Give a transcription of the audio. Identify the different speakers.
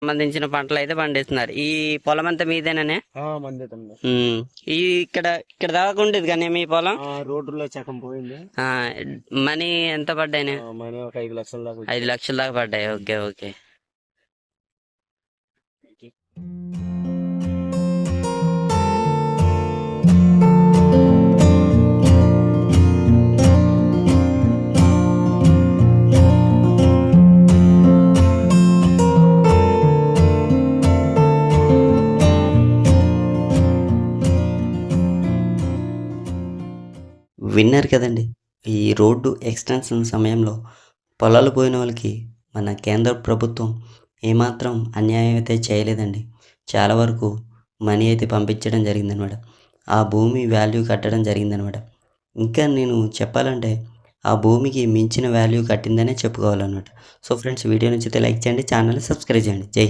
Speaker 1: సంబంధించిన పంటలు అయితే పండిస్తున్నారు. ఈ పొలం అంతా మీదేననే?
Speaker 2: మందేతండి.
Speaker 1: ఈ ఇక్కడ ఇక్కడ దాకా ఉండేది కానీ మీ పొలం
Speaker 2: రోడ్డులో చకం పోయింది.
Speaker 1: మనీ ఎంత పడ్డాయి?
Speaker 2: మనీ ఒక 5 లక్షల దాకా
Speaker 1: 5 లక్షల దాకా పడ్డాయి. Okay okay. విన్నారు కదండి. ఈ రోడ్డు ఎక్స్టెన్షన్ సమయంలో పొలాలు పోయిన వాళ్ళకి మన కేంద్ర ప్రభుత్వం ఏమాత్రం అన్యాయం అయితే చేయలేదండి. చాలా వరకు మనీ అయితే పంపించడం జరిగిందనమాట. ఆ భూమి వాల్యూ కట్టడం జరిగిందనమాట. ఇంకా నేను చెప్పాలంటే ఆ భూమికి మించిన వాల్యూ కట్టిందనే చెప్పుకోవాలన్నమాట. సో ఫ్రెండ్స్, వీడియో నచ్చితే లైక్ చేయండి, ఛానల్ని సబ్స్క్రైబ్ చేయండి. జై